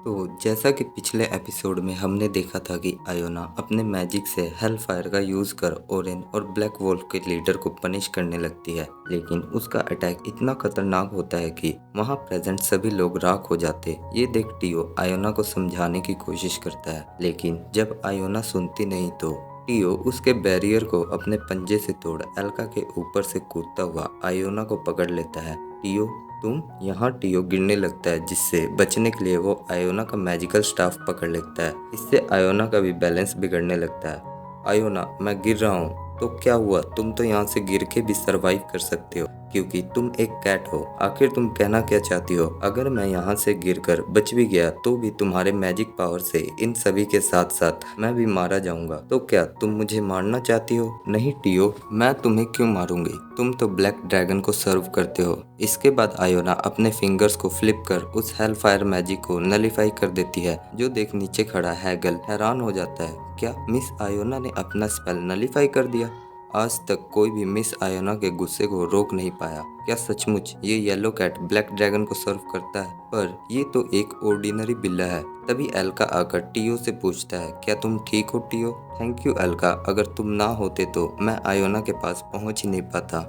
तो जैसा कि पिछले एपिसोड में हमने देखा था कि आयोना अपने मैजिक से हेलफायर का यूज कर ओरेन और ब्लैक वोल्फ के लीडर को पनिश करने लगती है, लेकिन उसका अटैक इतना खतरनाक होता है कि वहां प्रेजेंट सभी लोग राख हो जाते। ये देख टियो आयोना को समझाने की कोशिश करता है, लेकिन जब आयोना सुनती नहीं तो टियो उसके बैरियर को अपने पंजे से तोड़ एल्का के ऊपर से कूदता हुआ आयोना को पकड़ लेता है। टियो तुम यहाँ टियो गिरने लगता है, जिससे बचने के लिए वो आयोना का मैजिकल स्टाफ पकड़ लेता है। इससे आयोना का भी बैलेंस बिगड़ने लगता है। आयोना मैं गिर रहा हूँ। तो क्या हुआ, तुम तो यहाँ से गिर के भी सरवाइव कर सकते हो क्योंकि तुम एक कैट हो। आखिर तुम कहना क्या चाहती हो? अगर मैं यहाँ से गिरकर बच भी गया तो भी तुम्हारे मैजिक पावर से इन सभी के साथ साथ मैं भी मारा जाऊंगा। तो क्या तुम मुझे मारना चाहती हो? नहीं टियो, मैं तुम्हें क्यों मारूंगी? तुम तो ब्लैक ड्रैगन को सर्व करते हो। इसके बाद आयोना अपने फिंगर्स को फ्लिप कर उस हेलफायर मैजिक को नलीफाई कर देती है, जो देख नीचे खड़ा हैगल हैरान हो जाता है। क्या मिस आयोना ने अपना स्पेल नलीफाई कर दिया? आज तक कोई भी मिस आयोना के गुस्से को रोक नहीं पाया। क्या सचमुच ये येलो कैट ब्लैक ड्रैगन को सर्व करता है? पर ये तो एक ऑर्डिनरी बिल्ला है। तभी एल्का आकर टियो से पूछता है, क्या तुम ठीक हो टियो? थैंक यू एल्का, अगर तुम ना होते तो मैं आयोना के पास पहुंच ही नहीं पाता।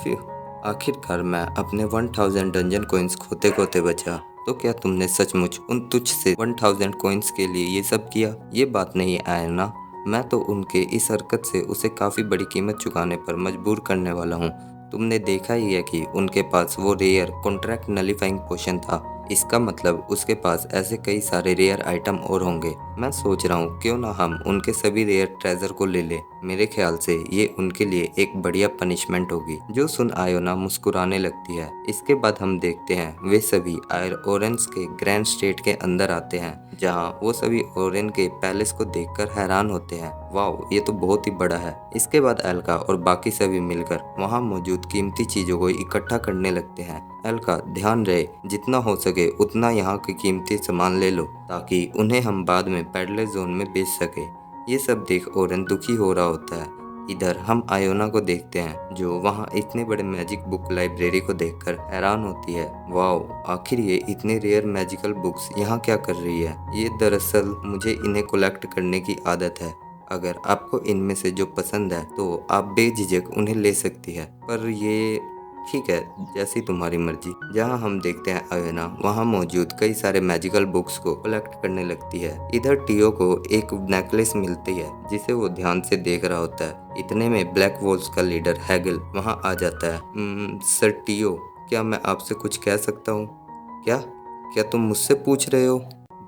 फिर आखिरकार मैं अपने 1000 डंजन कॉइन्स खोते खोते बचा। तो क्या तुमने सचमुच उन तुच्छ से 1000 कॉइन्स के लिए ये सब किया? ये बात नहीं है आयोना, मैं तो उनके इस हरकत से उसे काफ़ी बड़ी कीमत चुकाने पर मजबूर करने वाला हूँ। तुमने देखा ही है कि उनके पास वो रेयर कॉन्ट्रैक्ट नलीफाइंग पोशन था। इसका मतलब उसके पास ऐसे कई सारे रेयर आइटम और होंगे। मैं सोच रहा हूँ क्यों ना हम उनके सभी रेयर ट्रेजर को ले लें। मेरे ख्याल से ये उनके लिए एक बढ़िया पनिशमेंट होगी। जो सुन आयोना मुस्कुराने लगती है। इसके बाद हम देखते हैं वे सभी ओरेंस के ग्रैंड स्टेट के अंदर आते हैं, जहाँ वो सभी ओरेन के पैलेस को देखकर हैरान होते हैं। वाओ, ये तो बहुत ही बड़ा है। इसके बाद एल्का और बाकी सभी मिलकर वहाँ मौजूद कीमती चीजों को इकट्ठा करने लगते हैं। एल्का ध्यान रहे, जितना हो सके उतना यहाँ के कीमती सामान ले लो ताकि उन्हें हम बाद में पैडलर जोन में बेच सके। ये सब देख ओरेन दुखी हो रहा होता है। इधर हम आयोना को देखते हैं, जो वहाँ इतने बड़े मैजिक बुक लाइब्रेरी को देखकर हैरान होती है। वाओ, आखिर ये इतने रेयर मैजिकल बुक्स यहाँ क्या कर रही है? ये दरअसल मुझे इन्हें कलेक्ट करने की आदत है। अगर आपको इनमें से जो पसंद है तो आप बेझिझक उन्हें ले सकती है, पर ये ठीक है, जैसी तुम्हारी मर्जी। जहाँ हम देखते हैं आयोना वहाँ मौजूद कई सारे मैजिकल बुक्स को कलेक्ट करने लगती है। इधर टियो को एक नेकलेस मिलती है, जिसे वो ध्यान से देख रहा होता है। इतने में ब्लैक वॉल्स का लीडर हैगल वहाँ आ जाता है। सर टियो, क्या मैं आपसे कुछ कह सकता हूँ? क्या क्या तुम मुझसे पूछ रहे हो?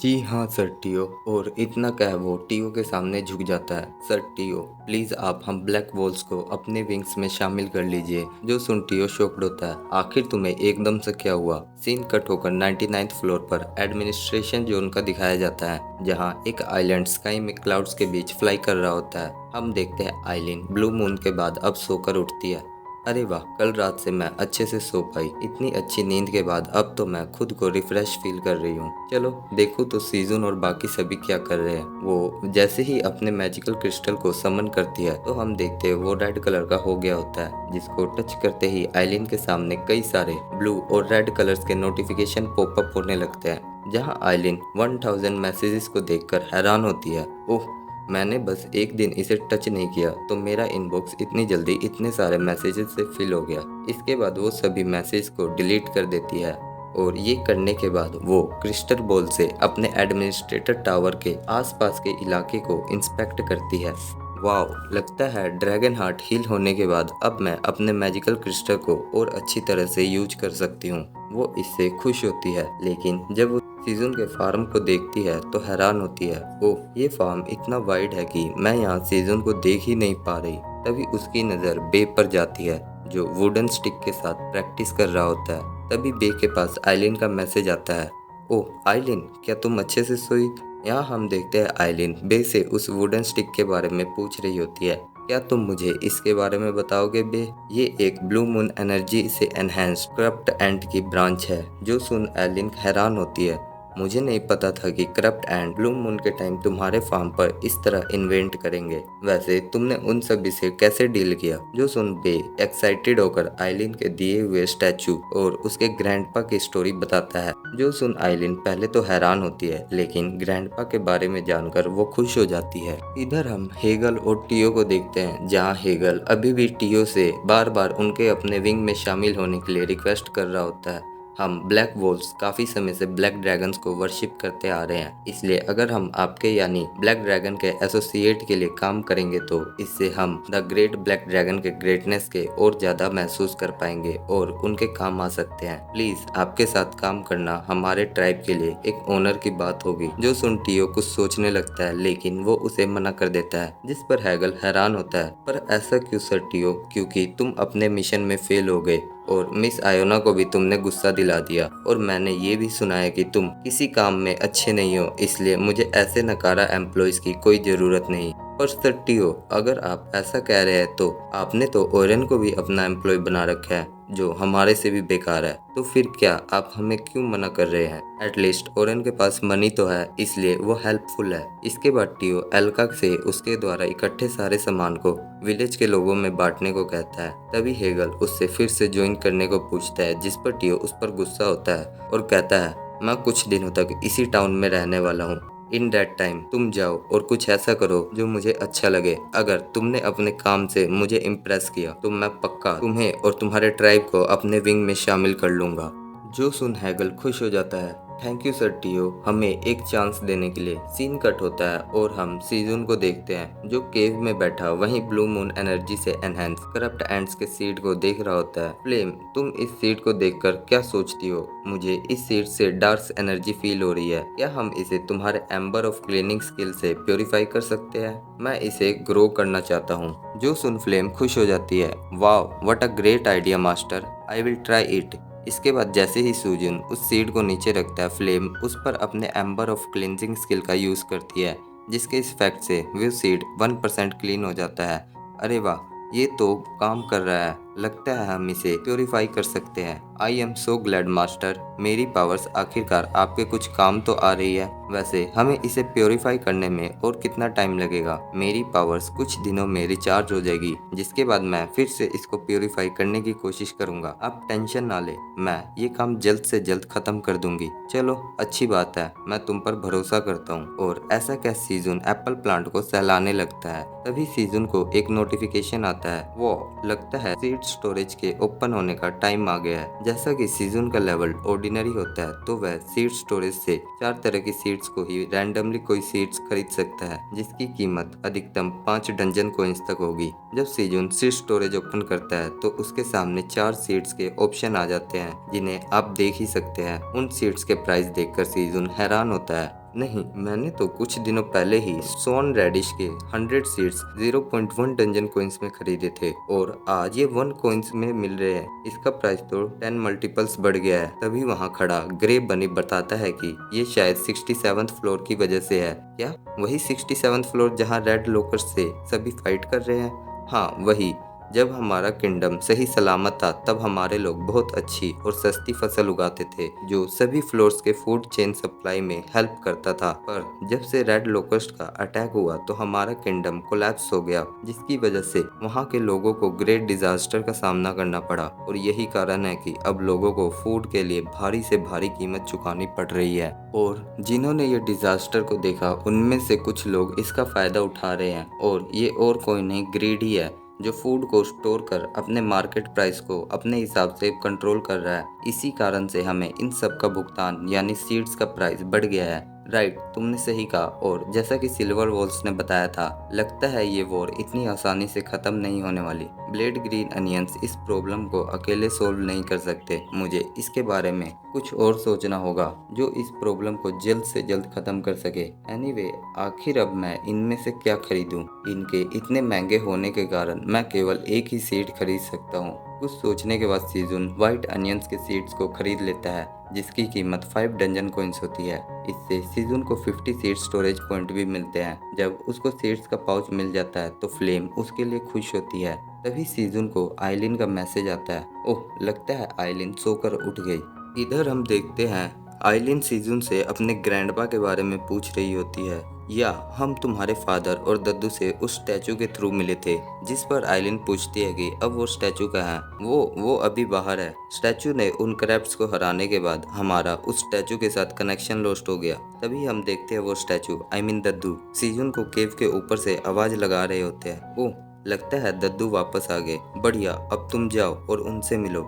जी हाँ सर टियो। और इतना कह वो टियो के सामने झुक जाता है। सर टियो प्लीज आप हम ब्लैक वॉल्स को अपने विंग्स में शामिल कर लीजिए। जो सुन टियो शॉक्ड होता है। आखिर तुम्हें एकदम से क्या हुआ? सीन कट होकर 99th फ्लोर पर एडमिनिस्ट्रेशन जोन का दिखाया जाता है, जहाँ एक आइलैंड स्काई में क्लाउड्स के बीच फ्लाई कर रहा होता है। हम देखते हैं आइलिन ब्लू मून के बाद अब सोकर उठती है। अरे वाह, कल रात से मैं अच्छे से सो पाई। इतनी अच्छी नींद के बाद अब तो मैं खुद को रिफ्रेश फील कर रही हूँ। चलो देखो तो सीजन और बाकी सभी क्या कर रहे हैं। वो जैसे ही अपने मैजिकल क्रिस्टल को समन करती है तो हम देखते हैं वो रेड कलर का हो गया होता है, जिसको टच करते ही आइलिन के सामने कई सारे ब्लू और रेड कलर्स के नोटिफिकेशन पॉपअप होने लगते हैं। जहाँ आइलिन 1000 मैसेजेस को देखकर हैरान होती है। ओह, मैंने बस एक दिन इसे टच नहीं किया तो मेरा इनबॉक्स इतनी जल्दी इतने सारे मैसेजेस से फिल हो गया। इसके बाद वो सभी मैसेज को डिलीट कर देती है और ये करने के बाद वो क्रिस्टल बॉल से अपने एडमिनिस्ट्रेटर टावर के आसपास के इलाके को इंस्पेक्ट करती है। वाओ, लगता है ड्रैगन हार्ट हील होने के बाद अब मैं अपने मैजिकल क्रिस्टल को और अच्छी तरह से यूज कर सकती हूँ। वो इससे खुश होती है, लेकिन जब वो सीजन के फार्म को देखती है तो हैरान होती है। ओह, ये फार्म इतना वाइड है कि मैं यहाँ सीजन को देख ही नहीं पा रही। तभी उसकी नज़र बे पर जाती है, जो वुडन स्टिक के साथ प्रैक्टिस कर रहा होता है। तभी बे के पास आइलिन का मैसेज आता है। ओह आइलिन, क्या तुम अच्छे से सोई? यहाँ हम देखते हैं आइलिन बे से उस वुडन स्टिक के बारे में पूछ रही होती है। क्या तुम मुझे इसके बारे में बताओगे बे? ये एक ब्लू मून एनर्जी से एनहेंस्ड करप्ट एंट की ब्रांच है। जो सुन आइलिन हैरान होती है। मुझे नहीं पता था कि करप्ट एंड ब्लू मून के टाइम तुम्हारे फार्म पर इस तरह इन्वेंट करेंगे। वैसे तुमने उन सभी से कैसे डील किया? जो सुन बे एक्साइटेड होकर आइलिन के दिए हुए स्टैचू और उसके ग्रैंडपा की स्टोरी बताता है। जो सुन आइलिन पहले तो हैरान होती है, लेकिन ग्रैंडपा के बारे में जानकर वो खुश हो जाती है। इधर हम हेगल और टियो को देखते हैं, जहाँ हेगल अभी भी टियो से बार बार उनके अपने विंग में शामिल होने के लिए रिक्वेस्ट कर रहा होता है। हम ब्लैक वोल्व्स काफ़ी समय से ब्लैक ड्रैगन्स को वर्शिप करते आ रहे हैं, इसलिए अगर हम आपके यानी ब्लैक ड्रैगन के एसोसिएट के लिए काम करेंगे तो इससे हम द ग्रेट ब्लैक ड्रैगन के ग्रेटनेस के और ज़्यादा महसूस कर पाएंगे और उनके काम आ सकते हैं। प्लीज़ आपके साथ काम करना हमारे ट्राइब के लिए एक ऑनर की बात होगी। जो सुन टियो कुछ सोचने लगता है, लेकिन वो उसे मना कर देता है, जिस पर हैगल हैरान होता है। पर ऐसा क्यों सर टियो? क्योंकि तुम अपने मिशन में फेल हो गए और मिस आयोना को भी तुमने गुस्सा दिला दिया, और मैंने ये भी सुना है कि तुम किसी काम में अच्छे नहीं हो, इसलिए मुझे ऐसे नकारा एम्प्लॉयज की कोई ज़रूरत नहीं। पर सर टियो, अगर आप ऐसा कह रहे हैं तो आपने तो ओरेन को भी अपना एम्प्लॉय बना रखा है, जो हमारे से भी बेकार है, तो फिर क्या आप हमें क्यों मना कर रहे हैं? एटलीस्ट ओरेन के पास मनी तो है, इसलिए वो हेल्पफुल है। इसके बाद टियो एल्का से उसके द्वारा इकट्ठे सारे सामान को विलेज के लोगों में बांटने को कहता है। तभी हेगल उससे फिर से ज्वाइन करने को पूछता है, जिस पर टियो उस पर गुस्सा होता है और कहता है, मैं कुछ दिनों तक इसी टाउन में रहने वाला हूँ। इन दैट टाइम तुम जाओ और कुछ ऐसा करो जो मुझे अच्छा लगे। अगर तुमने अपने काम से मुझे इम्प्रेस किया तो मैं पक्का तुम्हें और तुम्हारे ट्राइब को अपने विंग में शामिल कर लूंगा। जो सुन हैगल खुश हो जाता है। थैंक यू सर टियो, हमें एक चांस देने के लिए। सीन कट होता है और हम सीजन को देखते हैं, जो केव में बैठा वहीं ब्लू मून एनर्जी से एनहेंस करप्ट एंड्स के सीड को देख रहा होता है। फ्लेम, तुम इस सीड को देखकर क्या सोचती हो? मुझे इस सीड से डार्क एनर्जी फील हो रही है। क्या हम इसे तुम्हारे एम्बर ऑफ क्लीनिंग स्किल से प्योरीफाई कर सकते हैं? मैं इसे ग्रो करना चाहता हूँ। जो सुन फ्लेम खुश हो जाती है। Wow, what a great idea master, I will try it. इसके बाद जैसे ही सूजन उस सीड को नीचे रखता है, फ्लेम उस पर अपने एम्बर ऑफ क्लिनजिंग स्किल का यूज़ करती है, जिसके इस फैक्ट से वो सीड 1% क्लीन हो जाता है। अरे वाह, ये तो काम कर रहा है, लगता है हम इसे प्योरीफाई कर सकते हैं। I am so glad master, मेरी पावर्स आखिरकार आपके कुछ काम तो आ रही है। वैसे हमें इसे प्योरीफाई करने में और कितना टाइम लगेगा? मेरी पावर्स कुछ दिनों में रिचार्ज हो जाएगी, जिसके बाद मैं फिर से इसको प्योरीफाई करने की कोशिश करूंगा। आप टेंशन ना ले, मैं ये काम जल्द से जल्द खत्म कर दूंगी। चलो अच्छी बात है, मैं तुम पर भरोसा करता हूँ। और ऐसा क्या सीजन एप्पल प्लांट को सहलाने लगता है। तभी सीजन को एक नोटिफिकेशन आता है, वो लगता है सीड स्टोरेज के ओपन होने का टाइम आ गया है। जैसा कि सीजन का लेवल ऑर्डिनरी होता है, तो वह सीड स्टोरेज से 4 तरह की सीड्स को ही रैंडमली कोई सीड्स खरीद सकता है, जिसकी कीमत अधिकतम 5 डंजन कॉइंस तक होगी। जब सीजन सीड स्टोरेज ओपन करता है तो उसके सामने 4 सीड्स के ऑप्शन आ जाते हैं, जिन्हें आप देख ही सकते हैं। उन सीड्स के प्राइस देखकर सीजन हैरान होता है। नहीं, मैंने तो कुछ दिनों पहले ही सोन रेडिश के 100 सीड्स 0.1 डंजन कॉइंस में खरीदे थे, और आज ये 1 कॉइंस में मिल रहे हैं। इसका प्राइस तो 10 मल्टीपल्स बढ़ गया है। तभी वहाँ खड़ा ग्रे बनी बताता है कि ये शायद 67th फ्लोर की वजह से है। क्या वही 67th फ्लोर जहाँ रेड लोकर्स से सभी फाइट कर रहे हैं? हाँ वही। जब हमारा किंगडम सही सलामत था, तब हमारे लोग बहुत अच्छी और सस्ती फसल उगाते थे, जो सभी फ्लोर्स के फूड चेन सप्लाई में हेल्प करता था। पर जब से रेड लोकस्ट का अटैक हुआ तो हमारा किंगडम कोलैप्स हो गया, जिसकी वजह से वहाँ के लोगों को ग्रेट डिजास्टर का सामना करना पड़ा। और यही कारण है कि अब लोगों को फूड के लिए भारी से भारी कीमत चुकानी पड़ रही है। और जिन्होंने ये डिजास्टर को देखा, उनमें से कुछ लोग इसका फायदा उठा रहे हैं, और ये और कोई नहीं, ग्रीड ही है, जो फूड को स्टोर कर अपने मार्केट प्राइस को अपने हिसाब से कंट्रोल कर रहा है। इसी कारण से हमें इन सब का भुगतान यानी सीड्स का प्राइस बढ़ गया है। राइट, तुमने सही कहा। और जैसा कि सिल्वर वॉल्स ने बताया था, लगता है ये वॉर इतनी आसानी से खत्म नहीं होने वाली। ब्लेड ग्रीन अनियंस इस प्रॉब्लम को अकेले सोल्व नहीं कर सकते। मुझे इसके बारे में कुछ और सोचना होगा जो इस प्रॉब्लम को जल्द से जल्द खत्म कर सके। एनीवे, आखिर अब मैं इनमें से क्या खरीदूं? इनके इतने महंगे होने के कारण मैं केवल एक ही सीड खरीद सकता हूँ। कुछ सोचने के बाद सीजन व्हाइट अनियंस के सीड्स को खरीद लेता है, जिसकी कीमत 5 डंजन कॉइंस होती है। इससे सीजन को 50 सीड स्टोरेज पॉइंट भी मिलते हैं। जब उसको सीड्स का पाउच मिल जाता है तो फ्लेम उसके लिए खुश होती है। तभी सीजन को आइलिन का मैसेज आता है। ओह, लगता है आइलिन सोकर उठ गई। इधर हम देखते हैं आइलिन सीजन से अपने ग्रैंडपा के बारे में पूछ रही होती है, या हम तुम्हारे फादर और दद्दू से उस स्टैचू के थ्रू मिले थे। जिस पर आइलिन पूछती है कि अब वो स्टैचू कहाँ है। वो अभी बाहर है। स्टैचू ने उन क्रैप्स को हराने के बाद हमारा उस स्टैचू के साथ कनेक्शन लॉस्ट हो गया। तभी हम देखते हैं वो statue I mean Daddu season को केव के ऊपर से आवाज लगा रहे होते हैं। ओह, लगता है दद्दू वापस आ गए। बढ़िया, अब तुम जाओ और उनसे मिलो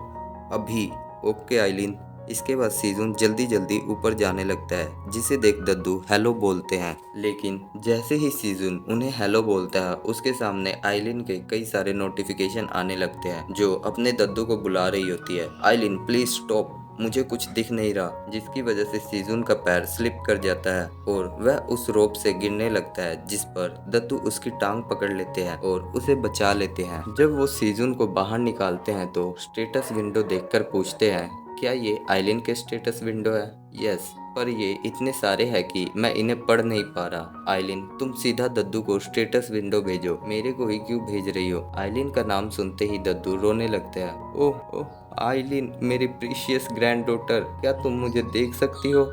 अभी। ओके आइलिन। इसके बाद सीजन जल्दी जल्दी ऊपर जाने लगता है, जिसे देख दद्दू हेलो बोलते हैं। लेकिन जैसे ही सीजन उन्हें हेलो बोलता है, उसके सामने आइलिन के कई सारे नोटिफिकेशन आने लगते हैं जो अपने दद्दू को बुला रही होती है। आइलिन प्लीज स्टॉप, मुझे कुछ दिख नहीं रहा। जिसकी वजह से सीजन का पैर स्लिप कर जाता है और वह उस रोप से गिरने लगता है, जिस पर दद्दू उसकी टांग पकड़ लेते हैं और उसे बचा लेते हैं। जब वो सीजन को बाहर निकालते हैं तो स्टेटस विंडो देखकर पूछते हैं, क्या ये आइलिन के स्टेटस विंडो है? यस, पर ये इतने सारे हैं कि मैं इन्हें पढ़ नहीं पा रहा। आइलिन, तुम सीधा दद्दू को स्टेटस विंडो भेजो, मेरे को ही क्यों भेज रही हो? आइलिन का नाम सुनते ही दद्दू रोने लगता है। ओह ओह आइलिन, मेरी प्रीशियस ग्रैंड डॉटर, क्या तुम मुझे देख सकती हो?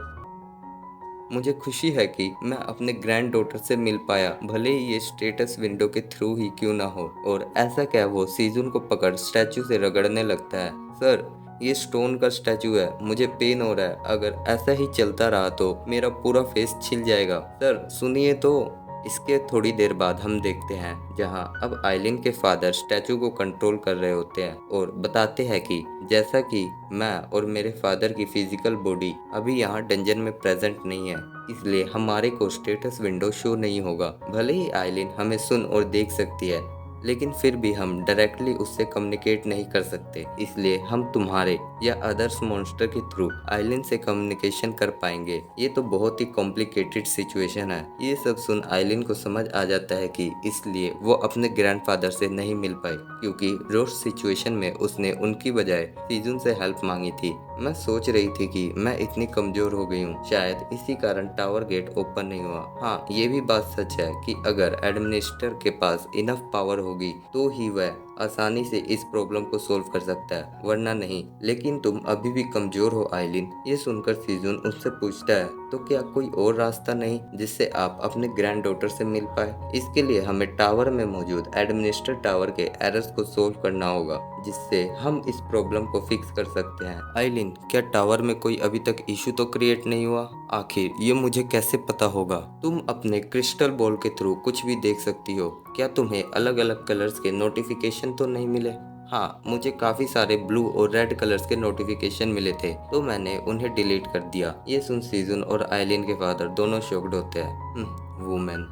मुझे खुशी है कि मैं अपने ग्रैंड डॉटर से मिल पाया, भले ही ये स्टेटस विंडो के थ्रू ही क्यों ना हो। और ऐसा क्या वो सीजन को पकड़ स्टैचू से रगड़ने लगता है। सर, ये स्टोन का स्टैचू है, मुझे पेन हो रहा है। अगर ऐसा ही चलता रहा तो मेरा पूरा फेस छिल जाएगा। सर सुनिए तो। इसके थोड़ी देर बाद हम देखते हैं जहां अब आइलिन के फादर स्टैचू को कंट्रोल कर रहे होते हैं और बताते हैं कि जैसा कि मैं और मेरे फादर की फिजिकल बॉडी अभी यहाँ डंजन में प्रेजेंट नहीं है, इसलिए हमारे को स्टेटस विंडो शो नहीं होगा। भले ही आइलिन हमें सुन और देख सकती है, लेकिन फिर भी हम डायरेक्टली उससे कम्युनिकेट नहीं कर सकते, इसलिए हम तुम्हारे या अदर्स मॉन्स्टर के थ्रू आइलिन से कम्युनिकेशन कर पाएंगे। ये तो बहुत ही कॉम्प्लिकेटेड सिचुएशन है। ये सब सुन आइलिन को समझ आ जाता है कि इसलिए वो अपने ग्रैंडफादर से नहीं मिल पाई, क्योंकि रोस्ट सिचुएशन में उसने उनकी बजाय सीजन से हेल्प मांगी थी। मैं सोच रही थी कि मैं इतनी कमजोर हो गई हूँ, शायद इसी कारण टावर गेट ओपन नहीं हुआ। हाँ, ये भी बात सच है कि अगर एडमिनिस्टर के पास इनफ पावर होगी तो ही वह आसानी से इस प्रॉब्लम को सोल्व कर सकता है, वरना नहीं। लेकिन तुम अभी भी कमजोर हो आइलिन। ये सुनकर सीजन उससे पूछता है, तो क्या कोई और रास्ता नहीं जिससे आप अपने ग्रैंड डॉटर से मिल पाए? इसके लिए हमें टावर में मौजूद एडमिनिस्टर टावर के एरर्स को सोल्व करना होगा, जिससे हम इस प्रॉब्लम को फिक्स कर सकते हैं। आइलिन, क्या टावर में कोई अभी तक इशू तो क्रिएट नहीं हुआ? आखिर ये मुझे कैसे पता होगा? तुम अपने क्रिस्टल बॉल के थ्रू कुछ भी देख सकती हो। क्या तुम्हें अलग अलग कलर्स के नोटिफिकेशन तो नहीं मिले? हाँ, मुझे काफी सारे ब्लू और रेड कलर्स के नोटिफिकेशन मिले थे, तो मैंने उन्हें डिलीट कर दिया। ये सुन सीजन और आइलिन के फादर दोनों शॉक्ड होते हैं। वुमेन।